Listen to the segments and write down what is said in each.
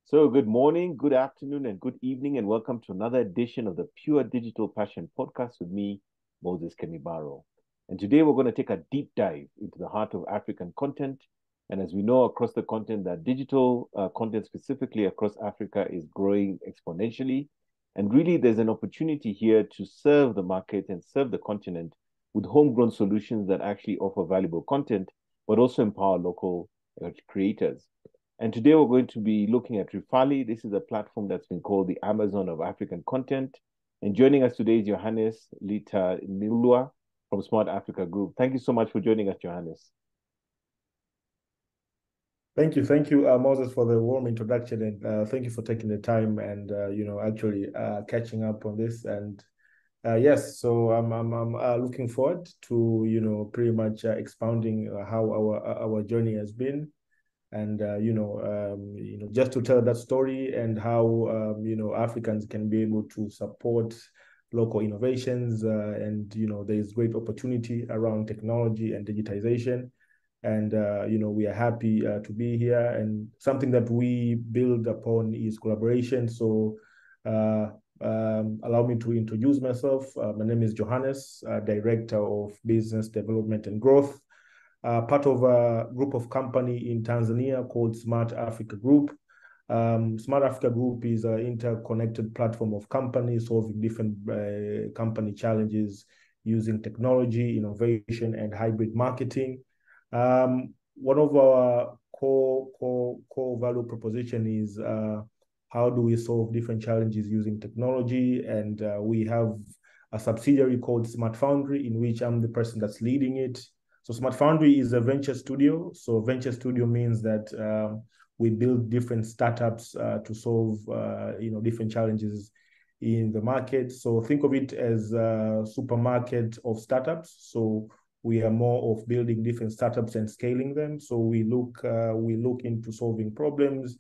So, good morning, good afternoon, and good evening, and welcome to another edition of the Pure Digital Passion Podcast with me, Moses Kemibaro. And today we're going to take a deep dive into the heart of African content. And as we know across the continent, that digital content specifically across Africa is growing exponentially. And really, there's an opportunity here to serve the market and serve the continent with homegrown solutions that actually offer valuable content, but also empower local creators. And today we're going to be looking at Rifaly. This is a platform that's been called the Amazon of African content. And joining us today is Johannes Lutainulwa from Smart Africa Group. Thank you so much for joining us, Johannes. Thank you, Moses, for the warm introduction, and thank you for taking the time and actually catching up on this. And yes, so I'm looking forward to pretty much expounding how our journey has been, and just to tell that story and how Africans can be able to support local innovations, and there is great opportunity around technology and digitization. And we are happy to be here. And something that we build upon is collaboration. So allow me to introduce myself. My name is Johannes, Director of Business Development and Growth, part of a group of company in Tanzania called Smart Africa Group. Smart Africa Group is an interconnected platform of companies solving different company challenges using technology, innovation, and hybrid marketing. One of our core value proposition is how do we solve different challenges using technology, and we have a subsidiary called Smart Foundry, in which I'm the person that's leading it. So Smart Foundry is a venture studio. So venture studio means that we build different startups to solve different challenges in the market. So think of it as a supermarket of startups. So we are more of building different startups and scaling them. So we look into solving problems,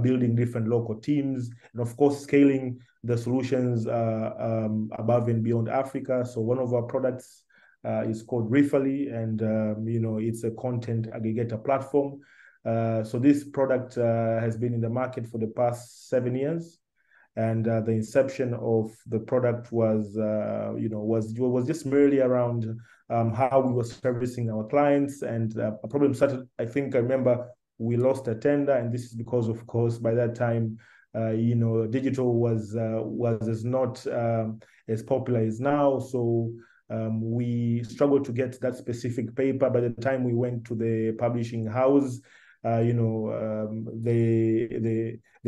building different local teams, and of course scaling the solutions above and beyond Africa. So one of our products is called Rifaly, and it's a content aggregator platform. So this product has been in the market for the past 7 years. And the inception of the product was just merely around how we were servicing our clients, and a problem started. I remember we lost a tender, and this is because, of course, by that time, digital was as not as popular as now. So we struggled to get that specific paper. By the time we went to the publishing house, the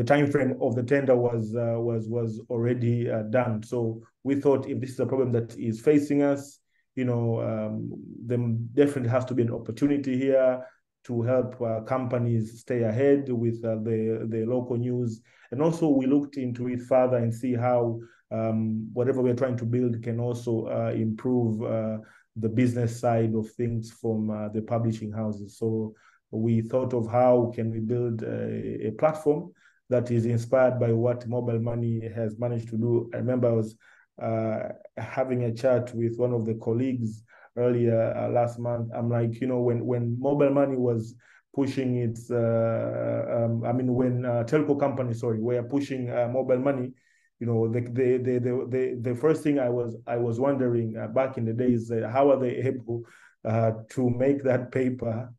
time frame of the tender was already done. So we thought, if this is a problem that is facing us, then definitely has to be an opportunity here to help companies stay ahead with the local news. And also we looked into it further and see how whatever we're trying to build can also improve the business side of things from the publishing houses. So we thought of how can we build a platform that is inspired by what mobile money has managed to do. I remember I was having a chat with one of the colleagues earlier last month. I'm like, when mobile money was pushing its, when telco companies, were pushing mobile money, the first thing I was wondering back in the days, how are they able to make that paper,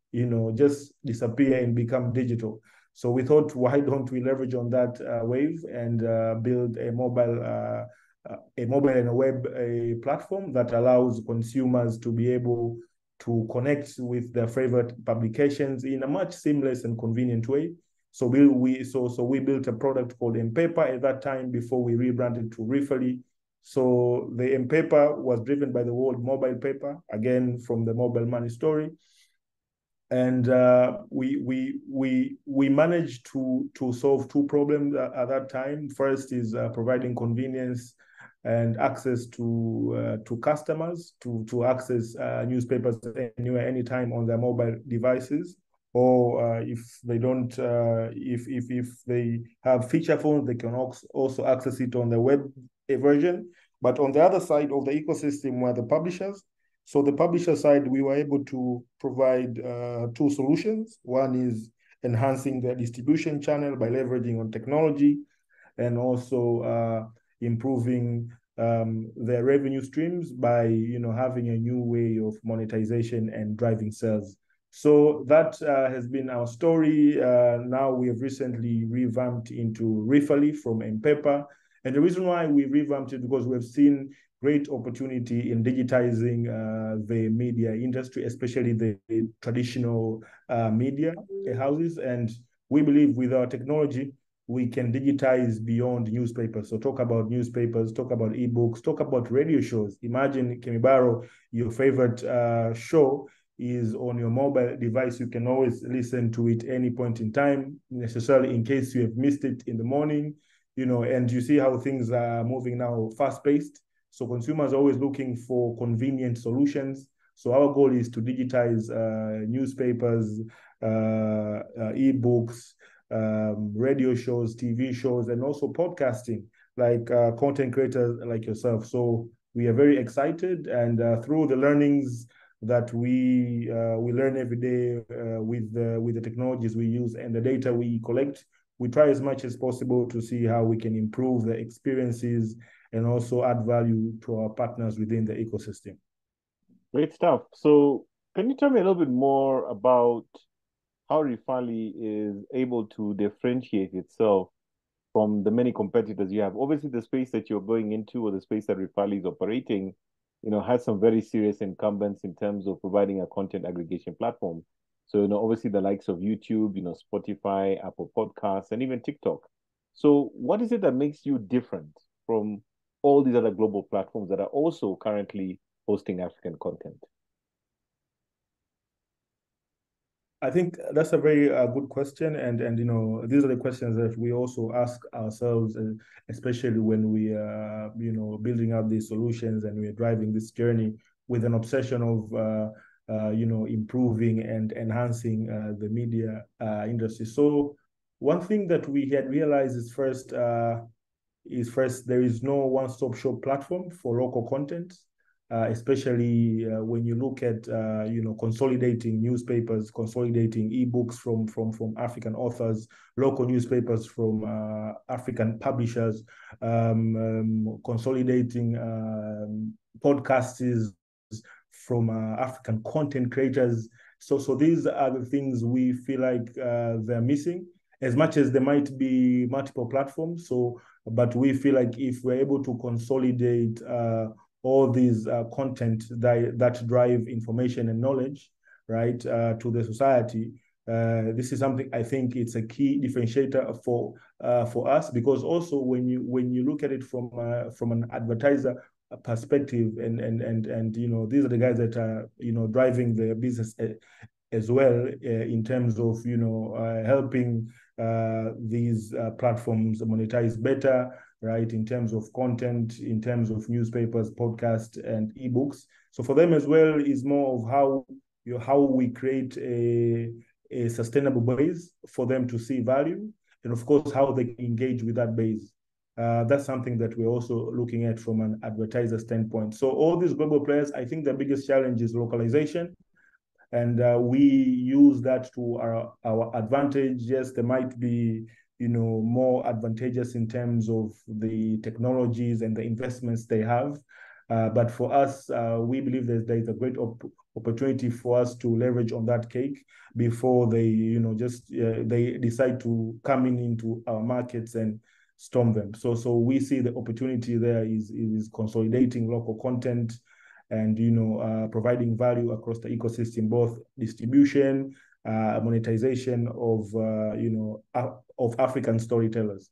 just disappear and become digital? So we thought, why don't we leverage on that wave and build a mobile and a web platform that allows consumers to be able to connect with their favorite publications in a much seamless and convenient way. So we built a product called M-Paper at that time before we rebranded to Rifaly. So the M-Paper was driven by the word mobile paper, again from the mobile money story. And we managed to solve two problems at that time. First is providing convenience and access to customers to access newspapers anywhere, anytime on their mobile devices. Or if they don't, if they have feature phones, they can also access it on the web version. But on the other side of the ecosystem were the publishers. So the publisher side, we were able to provide two solutions. One is enhancing their distribution channel by leveraging on technology, and also improving their revenue streams by having a new way of monetization and driving sales. So that has been our story. Now we have recently revamped into Rifaly from M-Pepper. And the reason why we revamped it because we've seen great opportunity in digitizing the media industry, especially the traditional media houses. And we believe with our technology, we can digitize beyond newspapers. So talk about newspapers, talk about ebooks, talk about radio shows. Imagine, Kemibaro, your favorite show is on your mobile device. You can always listen to it any point in time, necessarily in case you have missed it in the morning, and you see how things are moving now, fast-paced. So consumers are always looking for convenient solutions. So our goal is to digitize newspapers, ebooks, radio shows, TV shows, and also podcasting, like content creators like yourself. So we are very excited, and through the learnings that we learn every day with the technologies we use and the data we collect, we try as much as possible to see how we can improve the experiences and also add value to our partners within the ecosystem. Great stuff. So, can you tell me a little bit more about how Rifaly is able to differentiate itself from the many competitors you have? Obviously, the space that you're going into or the space that Rifaly is operating, has some very serious incumbents in terms of providing a content aggregation platform. So, obviously the likes of YouTube, Spotify, Apple Podcasts, and even TikTok. So, what is it that makes you different from all these other global platforms that are also currently hosting African content? I think that's a very good question, and these are the questions that we also ask ourselves, especially when we building up these solutions and we're driving this journey with an obsession of improving and enhancing the media industry. So one thing that we had realized is first there is no one-stop shop platform for local content. Especially when you look at consolidating newspapers, consolidating ebooks from African authors, local newspapers from African publishers, consolidating podcasts from African content creators. So these are the things we feel like they're missing, as much as there might be multiple platforms. But we feel like if we're able to consolidate all these content that drive information and knowledge, right, to the society. This is something I think it's a key differentiator for us, because also when you look at it from an advertiser perspective, and these are the guys that are driving the business as well, in terms of helping these platforms monetize better, right, in terms of content, in terms of newspapers, podcasts, and ebooks. So for them as well is more of how we create a sustainable base for them to see value, and of course how they engage with that base. That's something that we're also looking at from an advertiser standpoint. So all these global players, I think the biggest challenge is localization, and we use that to our advantage. Yes, there might be more advantageous in terms of the technologies and the investments they have, but for us, we believe there is a great opportunity for us to leverage on that cake before they they decide to come into our markets and storm them. So we see the opportunity there is consolidating local content and providing value across the ecosystem, both distribution, monetization of African storytellers.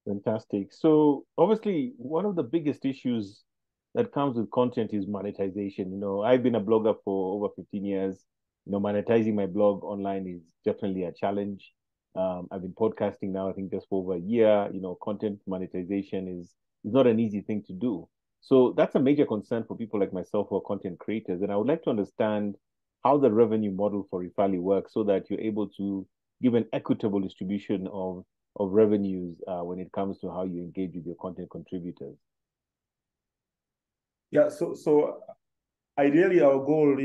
Fantastic. So obviously, one of the biggest issues that comes with content is monetization. I've been a blogger for over 15 years. Monetizing my blog online is definitely a challenge. I've been podcasting now, I think just for over a year. Content monetization is not an easy thing to do. So that's a major concern for people like myself who are content creators. And I would like to understand how the revenue model for Rifaly works so that you're able to give an equitable distribution of revenues when it comes to how you engage with your content contributors. Yeah, so ideally, our goal,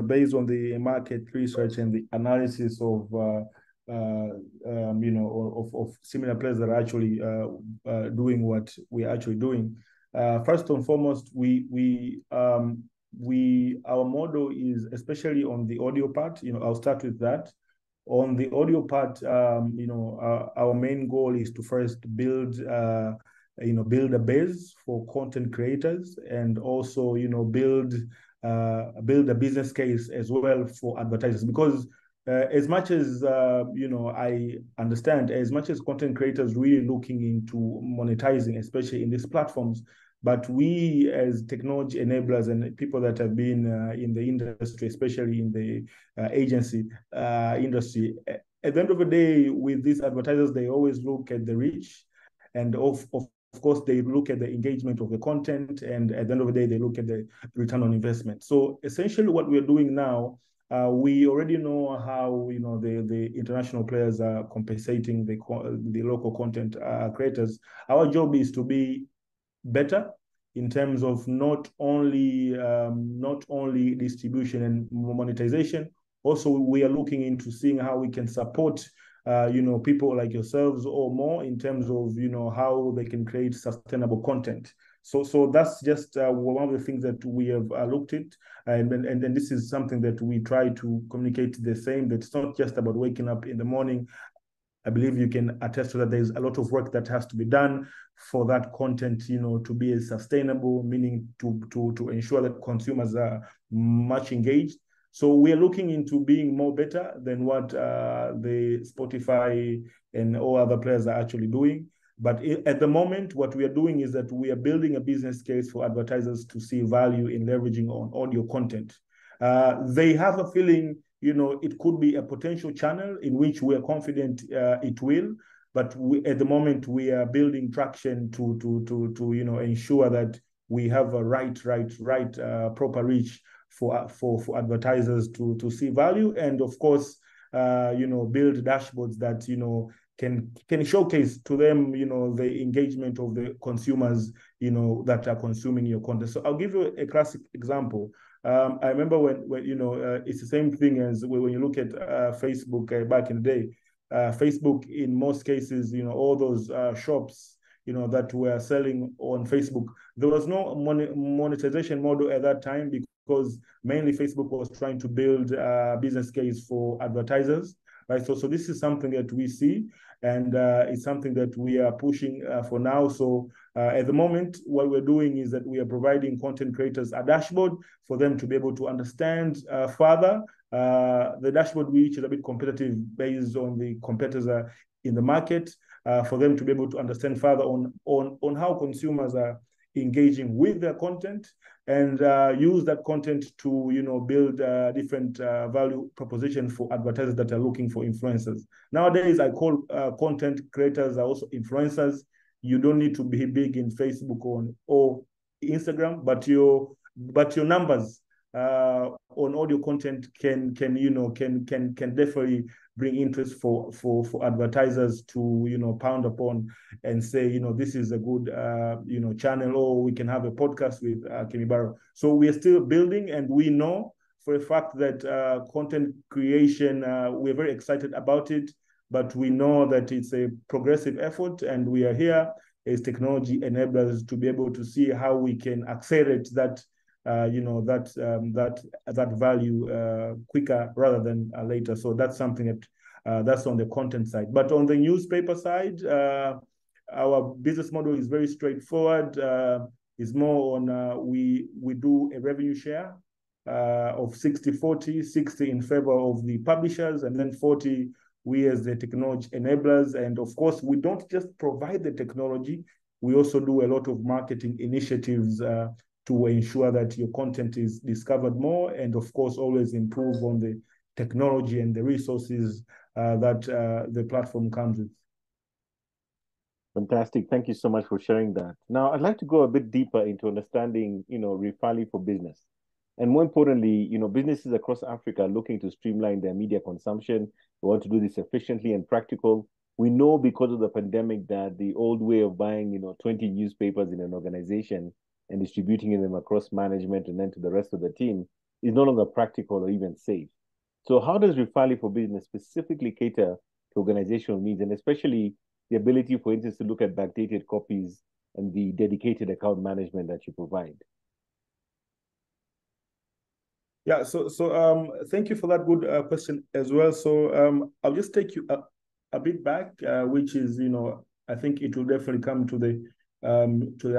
based on the market research and the analysis of, of similar players that are actually doing what we're actually doing. First and foremost, our model is, especially on the audio part. I'll start with that. On the audio part, our main goal is to first build a base for content creators, and also build a business case as well for advertisers. Because as much as I understand, as much as content creators really looking into monetizing, especially in these platforms, but we as technology enablers and people that have been in the industry, especially in the agency industry, at the end of the day, with these advertisers, they always look at the reach, and of course, they look at the engagement of the content, and at the end of the day, they look at the return on investment. So essentially, what we're doing now, we already know how the international players are compensating the local content creators. Our job is to be better in terms of not only distribution and monetization. Also, we are looking into seeing how we can support people like yourselves or more in terms of how they can create sustainable content. So that's just one of the things that we have looked at, and this is something that we try to communicate the same. That it's not just about waking up in the morning. I believe you can attest to that. There's a lot of work that has to be done for that content, to be sustainable, meaning to ensure that consumers are much engaged. So we are looking into being more better than what the Spotify and all other players are actually doing. But at the moment, what we are doing is that we are building a business case for advertisers to see value in leveraging on audio content. They have a feeling, it could be a potential channel in which we are confident it will. But at the moment, we are building traction to ensure that we have a right proper reach for advertisers to see value, and of course, build dashboards that can showcase to them the engagement of the consumers that are consuming your content. So I'll give you a classic example. I remember when it's the same thing as when you look at Facebook back in the day. Facebook, in most cases, all those shops, that were selling on Facebook, there was no monetization model at that time, because mainly Facebook was trying to build a business case for advertisers, right? So this is something that we see, and it's something that we are pushing for now. So at the moment, what we're doing is that we are providing content creators a dashboard for them to be able to understand further. The dashboard, which is a bit competitive based on the competitors in the market, for them to be able to understand further on how consumers are engaging with their content, and use that content to build different value proposition for advertisers that are looking for influencers. Nowadays, I call content creators are also influencers. You don't need to be big in Facebook or Instagram, but your numbers on audio content can definitely bring interest for advertisers to pound upon and say, this is a good channel, or we can have a podcast with Kemi Barrow. So we are still building, and we know for a fact that content creation, we're very excited about it, but we know that it's a progressive effort, and we are here as technology enablers to be able to see how we can accelerate that that value quicker rather than later. So that's something that that's on the content side. But on the newspaper side, our business model is very straightforward. It's more on we do a revenue share of 60-40, 60 in favor of the publishers, and then 40 we as the technology enablers. And of course, we don't just provide the technology, we also do a lot of marketing initiatives to ensure that your content is discovered more, and of course, always improve on the technology and the resources that the platform comes with. Fantastic. Thank you so much for sharing that. Now, I'd like to go a bit deeper into understanding, Rifaly for business. And more importantly, businesses across Africa are looking to streamline their media consumption. They want to do this efficiently and practical. We know because of the pandemic that the old way of buying, 20 newspapers in an organization and distributing them across management and then to the rest of the team is no longer practical or even safe. So how does Rifaly for Business specifically cater to organizational needs, and especially the ability, for instance, to look at backdated copies and the dedicated account management that you provide? Yeah, thank you for that good question as well. So I'll just take you a bit back, which is, I think it will definitely come to the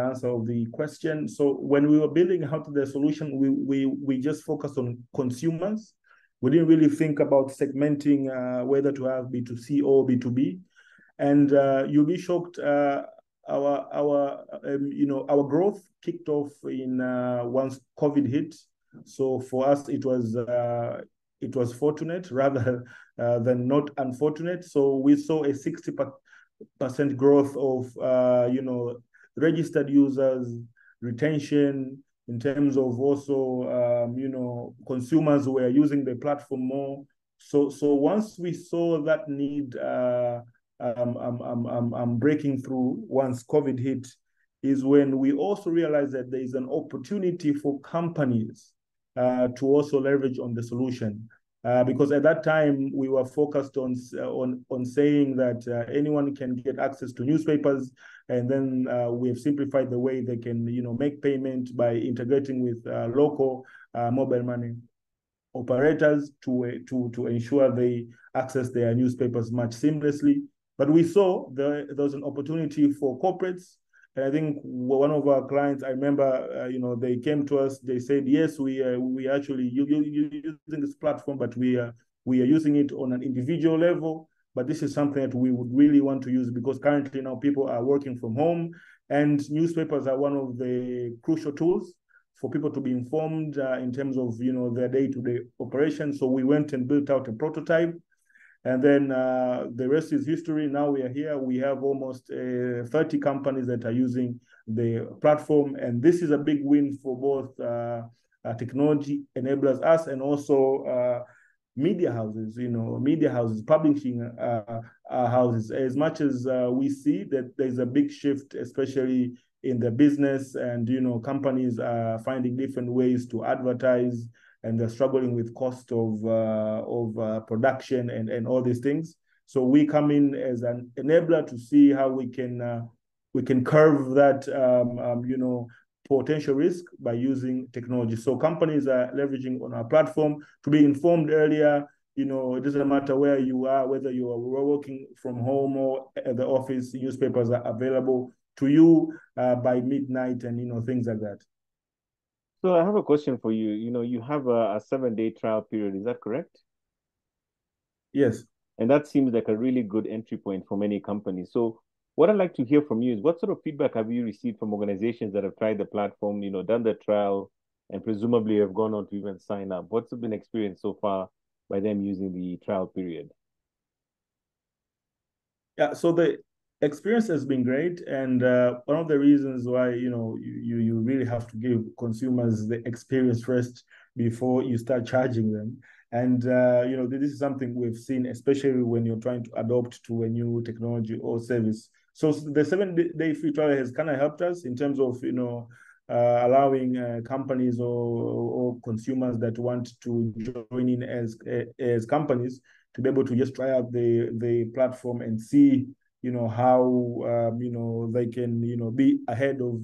answer of the question. So when we were building out the solution, we just focused on consumers. We didn't really think about segmenting whether to have B2C or B2B. And you'll be shocked. Our growth kicked off in once COVID hit. So for us, it was fortunate rather than not unfortunate. So we saw a 60% growth of registered users, retention, in terms of also consumers who were using the platform more. So once we saw that need breaking through once COVID hit, is when we also realized that there is an opportunity for companies to also leverage on the solution. Because at that time we were focused on saying that anyone can get access to newspapers, and then we have simplified the way they can make payment by integrating with local mobile money operators to ensure they access their newspapers much seamlessly. But we saw there was an opportunity for corporates. And I think one of our clients, I remember, they came to us. They said, "Yes, we actually using this platform, but we are using it on an individual level. But this is something that we would really want to use because currently now people are working from home, and newspapers are one of the crucial tools for people to be informed in terms of their day-to-day operations." So we went and built out a prototype. And then the rest is history. Now we are here. We have almost 30 companies that are using the platform. And this is a big win for both technology enablers, us, and also media houses, publishing houses. As much as we see that there's a big shift, especially in the business, and companies are finding different ways to advertise, and they're struggling with cost of production and all these things. So we come in as an enabler to see how we can curve that potential risk by using technology. So companies are leveraging on our platform to be informed earlier. It doesn't matter where you are, whether you are working from home or at the office, newspapers are available to you by midnight and things like that. So I have a question for you. You have a 7-day trial period. Is that correct? Yes. And that seems like a really good entry point for many companies. So what I'd like to hear from you is what sort of feedback have you received from organizations that have tried the platform, done the trial, and presumably have gone on to even sign up? What's been experienced so far by them using the trial period? Yeah, so the experience has been great, and one of the reasons why you really have to give consumers the experience first before you start charging them. And this is something we've seen, especially when you're trying to adopt to a new technology or service. So the 7-day free trial has kind of helped us in terms of allowing companies or consumers that want to join in as companies to be able to just try out the platform and see how they can be ahead of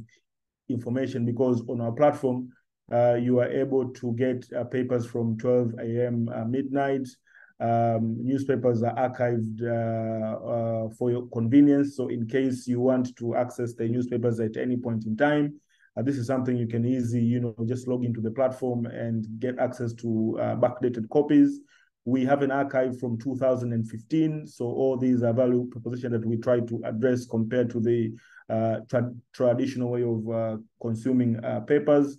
information, because on our platform you are able to get papers from 12 a.m. Midnight. Newspapers are archived for your convenience, so in case you want to access the newspapers at any point in time, this is something you can easily just log into the platform and get access to backdated copies. We have an archive from 2015, so all these are value propositions that we try to address compared to the traditional way of consuming papers.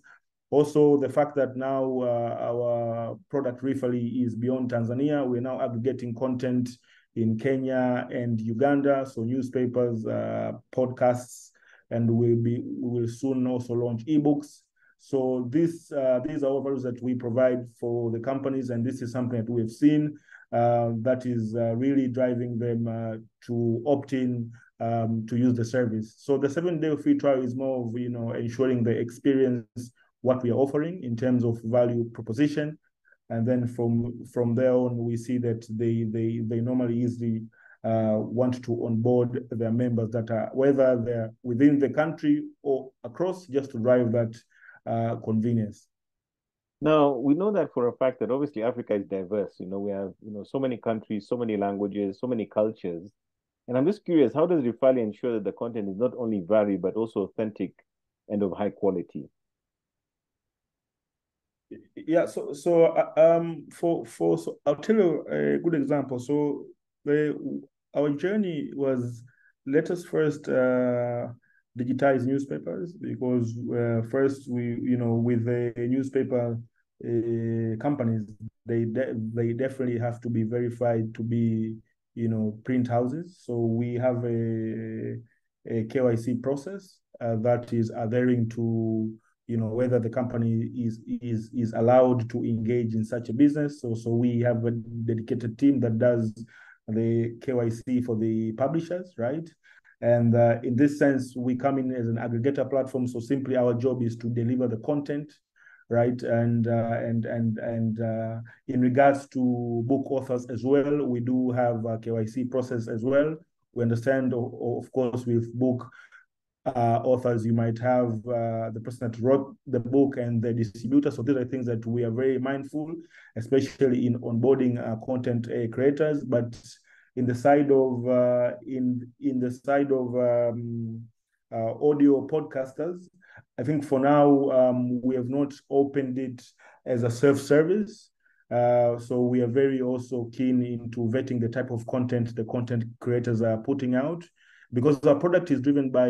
Also, the fact that now our product Rifaly is beyond Tanzania, we're now aggregating content in Kenya and Uganda, so newspapers, podcasts, and we will soon also launch ebooks. So these are all values that we provide for the companies, and this is something that we've seen that is really driving them to opt in to use the service. So the 7-day free trial is more of ensuring the experience, what we are offering in terms of value proposition, and then from there on, we see that they normally easily want to onboard their members that are whether they're within the country or across, just to drive that convenience. Now, we know that for a fact that obviously Africa is diverse. We have, so many countries, so many languages, so many cultures. And I'm just curious, how does Rifaly ensure that the content is not only varied, but also authentic and of high quality? Yeah, so I'll tell you a good example. So our journey was, let us first digitize newspapers, because first with the newspaper companies, they definitely have to be verified to be print houses. So we have a KYC process that is adhering to whether the company is allowed to engage in such a business. So we have a dedicated team that does the KYC for the publishers, right? And in this sense, we come in as an aggregator platform. So simply our job is to deliver the content, right? And in regards to book authors as well, we do have a KYC process as well. We understand, of course, with book authors, you might have the person that wrote the book and the distributor. So these are things that we are very mindful, especially in onboarding content creators. But in the side of audio podcasters, I think for now we have not opened it as a self-service. So we are very also keen into vetting the type of content the content creators are putting out, because our product is driven by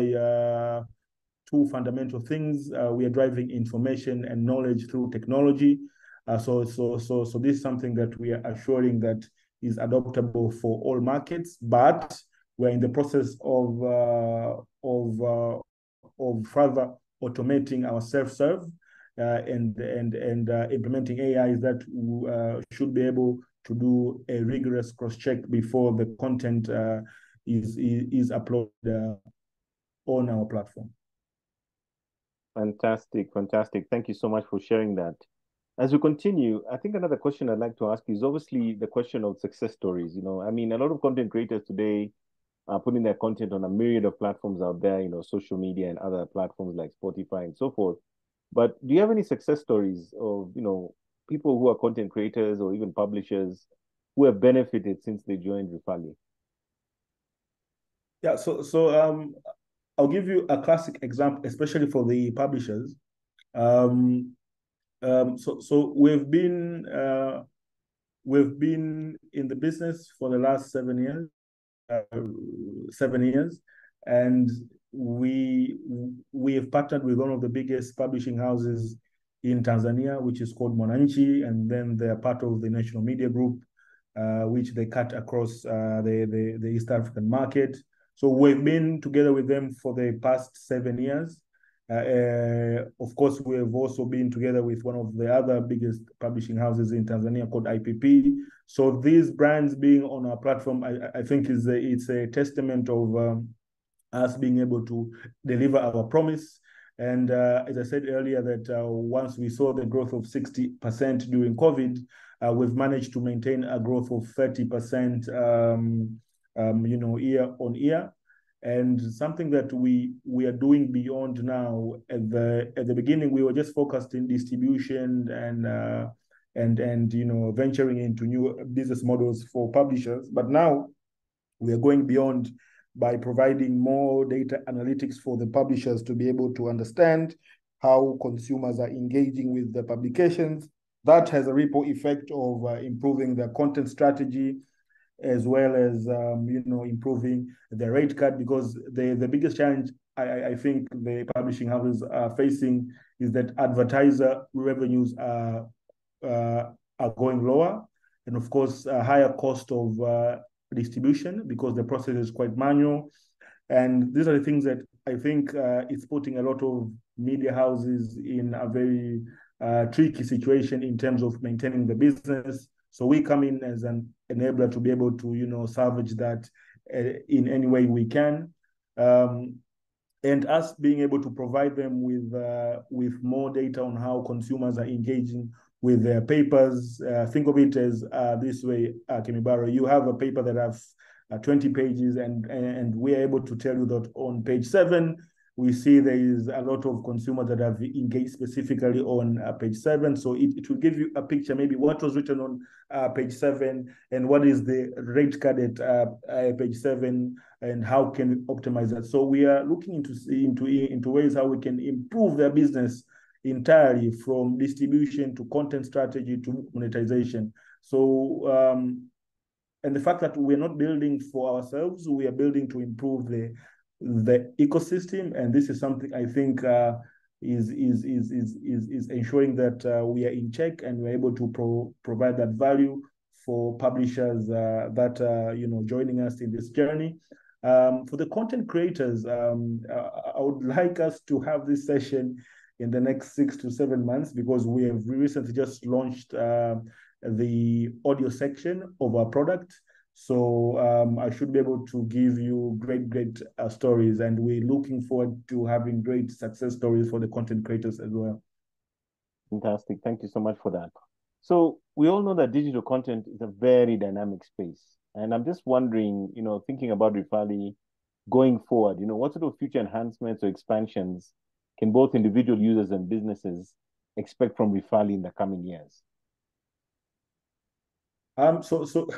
two fundamental things. We are driving information and knowledge through technology. So this is something that we are assuring that is adoptable for all markets, but we're in the process of further automating our self-serve and implementing AIs that should be able to do a rigorous cross-check before the content is uploaded on our platform. Fantastic, fantastic. Thank you so much for sharing that. As we continue, I think another question I'd like to ask is obviously the question of success stories. I mean, a lot of content creators today are putting their content on a myriad of platforms out there, social media and other platforms like Spotify and so forth. But do you have any success stories of, people who are content creators or even publishers who have benefited since they joined Rifaly? Yeah, I'll give you a classic example, especially for the publishers. So we've been in the business for the last 7 years, and we have partnered with one of the biggest publishing houses in Tanzania, which is called Mwananchi, and then they are part of the National Media Group, which they cut across the East African market. So we've been together with them for the past 7 years. Of course, we have also been together with one of the other biggest publishing houses in Tanzania called IPP. So these brands being on our platform, I think it's a testament of us being able to deliver our promise. And as I said earlier, that once we saw the growth of 60% during COVID, we've managed to maintain a growth of 30%, year on year. And something that we are doing beyond now. At the beginning, we were just focused in distribution and venturing into new business models for publishers. But now we are going beyond by providing more data analytics for the publishers to be able to understand how consumers are engaging with the publications. That has a ripple effect of improving their content strategy, as well as improving the rate card, because the biggest challenge I think the publishing houses are facing is that advertiser revenues are going lower, and of course a higher cost of distribution, because the process is quite manual. And these are the things that I think it's putting a lot of media houses in a very tricky situation in terms of maintaining the business. So we come in as an enabler to be able to, salvage that in any way we can. And us being able to provide them with more data on how consumers are engaging with their papers. Think of it as this way, Kemibaro. You have a paper that has 20 pages, and we're able to tell you that on page 7, we see there is a lot of consumers that have engaged specifically on page 7. So it will give you a picture, maybe what was written on page 7 and what is the rate card at page 7, and how can we optimize that. So we are looking into ways how we can improve their business entirely, from distribution to content strategy to monetization. So and the fact that we're not building for ourselves, we are building to improve the ecosystem, and this is something I think is ensuring that we are in check and we're able to provide that value for publishers that joining us in this journey. For the content creators, I would like us to have this session in the next 6 to 7 months, because we have recently just launched the audio section of our product. So I should be able to give you great stories, and we're looking forward to having great success stories for the content creators as well. Fantastic. Thank you so much for that. So we all know that digital content is a very dynamic space. And I'm just wondering, thinking about Rifaly going forward, what sort of future enhancements or expansions can both individual users and businesses expect from Rifaly in the coming years? So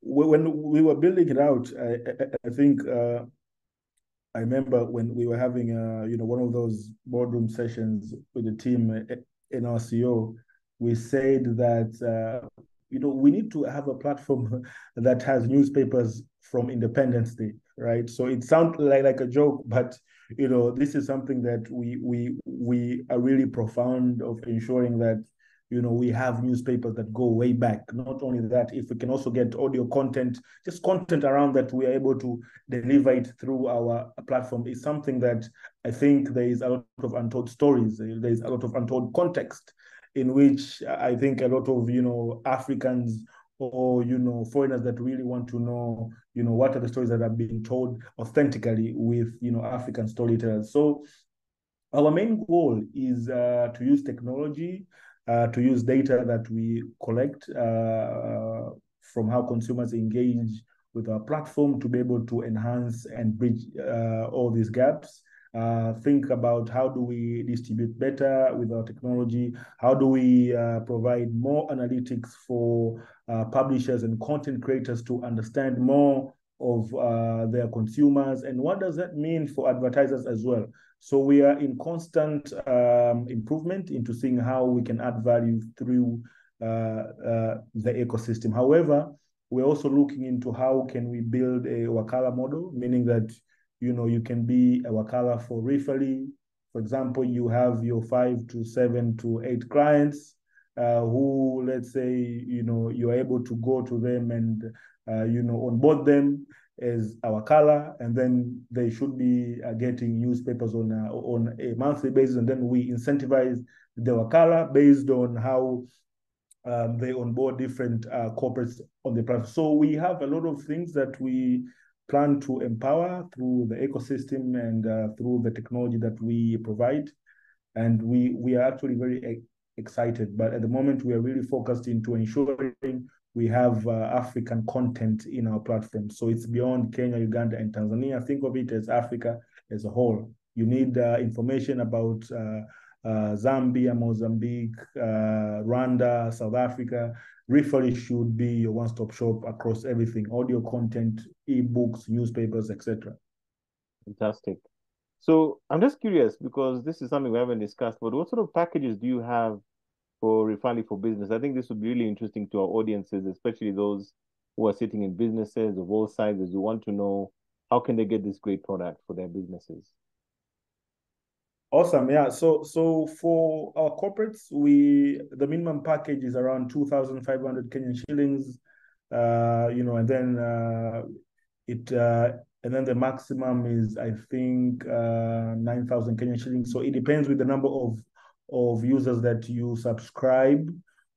when we were building it out, I think I remember when we were having one of those boardroom sessions with the team in our CEO, we said that we need to have a platform that has newspapers from Independence Day, right? So it sounds like a joke, but this is something that we are really profound of ensuring that we have newspapers that go way back. Not only that, if we can also get audio content, just content around that, we are able to deliver it through our platform, is something that I think there is a lot of untold stories. There is a lot of untold context in which I think a lot of Africans or foreigners that really want to know what are the stories that are being told authentically with African storytellers. So our main goal is to use technology, to use data that we collect from how consumers engage with our platform, to be able to enhance and bridge all these gaps. Think about how do we distribute better with our technology? How do we provide more analytics for publishers and content creators to understand more of their consumers? And what does that mean for advertisers as well? So we are in constant improvement into seeing how we can add value through the ecosystem. However, we're also looking into how can we build a Wakala model, meaning that you can be a Wakala for Rifaly. For example, you have your 5 to 7 to 8 clients who, let's say, you're able to go to them and onboard them as a Wakala, and then they should be getting newspapers on a monthly basis, and then we incentivize the Wakala based on how they onboard different corporates on the platform. So we have a lot of things that we plan to empower through the ecosystem and through the technology that we provide. And we are actually very excited. But at the moment, we are really focused into ensuring we have African content in our platform. So it's beyond Kenya, Uganda, and Tanzania. Think of it as Africa as a whole. You need information about Zambia, Mozambique, Rwanda, South Africa. Rifaly should be your one-stop shop across everything: audio content, ebooks, newspapers, etc. Fantastic. So I'm just curious, because this is something we haven't discussed, but what sort of packages do you have for Rifaly for Business? I think this would be really interesting to our audiences, especially those who are sitting in businesses of all sizes who want to know how can they get this great product for their businesses. Awesome. Yeah. So for our corporates, the minimum package is around 2,500 Kenyan shillings. And then and then the maximum is, I think, 9,000 Kenyan shillings. So it depends with the number of users that you subscribe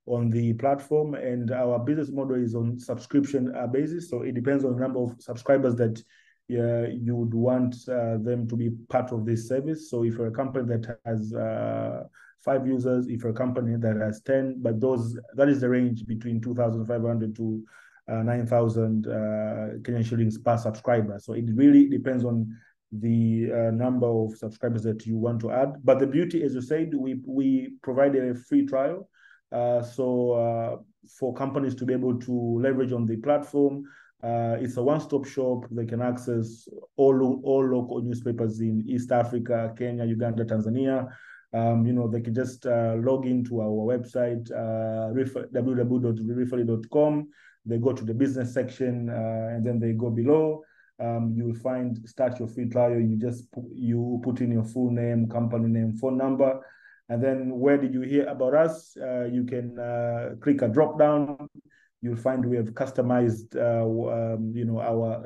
on the platform, and our business model is on subscription basis. So it depends on the number of subscribers that you would want them to be part of this service. So if you're a company that has 5 users, if you're a company that has 10, but that is the range between 2,500 to 9,000 Kenyan shillings per subscriber. So it really depends on the number of subscribers that you want to add. But the beauty, as you said, we provide a free trial. So for companies to be able to leverage on the platform, it's a one-stop shop. They can access all local newspapers in East Africa, Kenya, Uganda, Tanzania. They can just log into our website, www.rifaly.com. They go to the business section, and then they go below. You'll find start your free trial. You put in your full name, company name, phone number, and then where did you hear about us? You can click a drop down. You'll find we have customized, our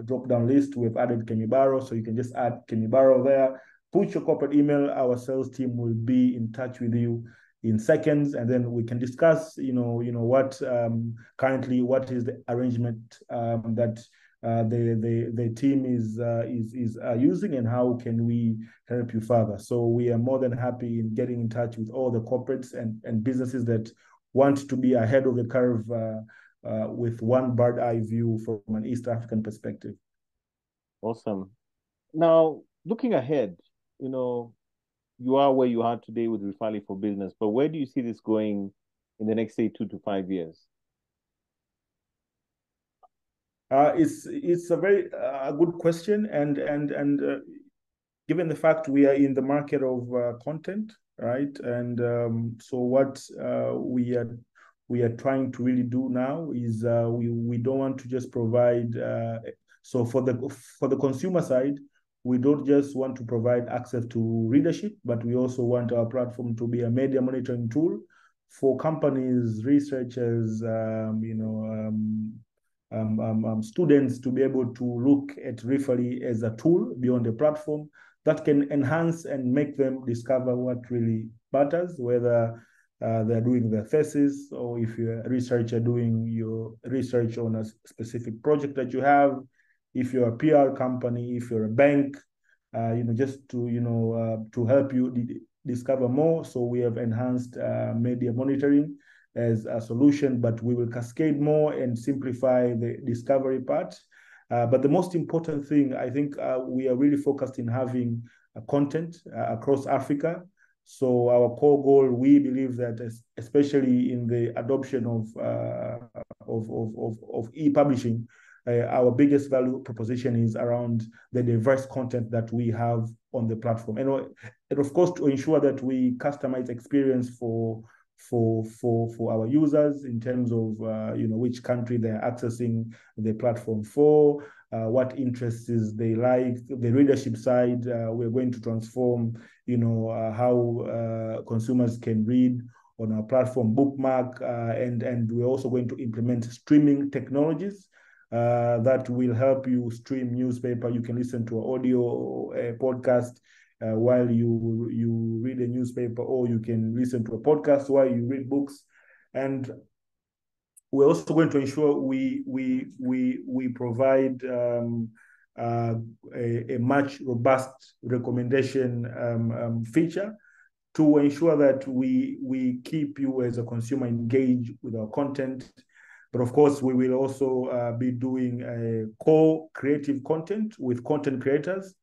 drop-down list. We've added Kemibaro, so you can just add Kemibaro there. Put your corporate email. Our sales team will be in touch with you in seconds, and then we can discuss, what currently what is the arrangement that the team is using, and how can we help you further. So we are more than happy in getting in touch with all the corporates and businesses that want to be ahead of the curve. With one bird eye view from an East African perspective. Awesome. Now, looking ahead, you are where you are today with Rifaly for Business, but where do you see this going in the next, say, 2 to 5 years? It's a very good question, and given the fact we are in the market of content, right? And so what we are trying to really do now is we don't want to just provide. So for the consumer side, we don't just want to provide access to readership, but we also want our platform to be a media monitoring tool for companies, researchers, students to be able to look at Rifaly as a tool beyond the platform that can enhance and make them discover what really matters, whether they're doing their thesis, or if you're a researcher doing your research on a specific project that you have, if you're a PR company, if you're a bank, just to help you discover more. So we have enhanced media monitoring as a solution, but we will cascade more and simplify the discovery part. But the most important thing, I think, we are really focused in having content across Africa. So our core goal, we believe that, especially in the adoption of e-publishing, our biggest value proposition is around the diverse content that we have on the platform, and of course to ensure that we customize experience for our users in terms of which country they're accessing the platform for, what interests they like. The readership side, we're going to transform how consumers can read on our platform, bookmark, and we're also going to implement streaming technologies that will help you stream newspaper. You can listen to an audio podcast while you read a newspaper, or you can listen to a podcast while you read books. And we're also going to ensure we provide a much robust recommendation feature to ensure that we keep you as a consumer engaged with our content. But of course, we will also be doing co-creative content with content creators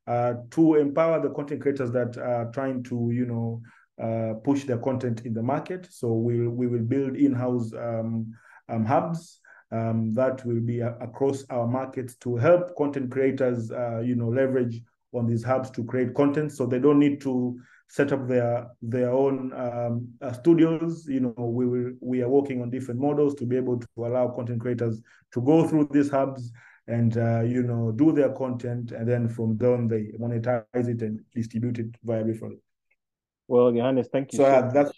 to empower the content creators that are trying to, push their content in the market. So we will build in-house hubs that will be across our markets to help content creators, leverage on these hubs to create content, so they don't need to set up their own studios. We are working on different models to be able to allow content creators to go through these hubs and do their content, and then from there they monetize it and distribute it via Rifaly. Well, Johannes, thank you so so that's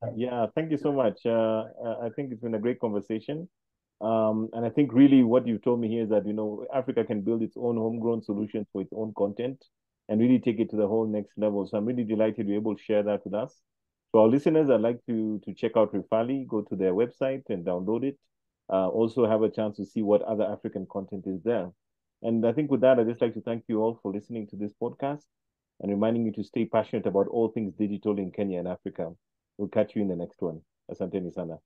much. Yeah, thank you so much. I think it's been a great conversation. And I think really what you've told me here is that, Africa can build its own homegrown solutions for its own content and really take it to the whole next level. So I'm really delighted you're able to share that with us. So our listeners, I'd like to check out Rifaly, go to their website and download it. Also have a chance to see what other African content is there. And I think with that, I'd just like to thank you all for listening to this podcast and reminding you to stay passionate about all things digital in Kenya and Africa. We'll catch you in the next one. Asanteni sana.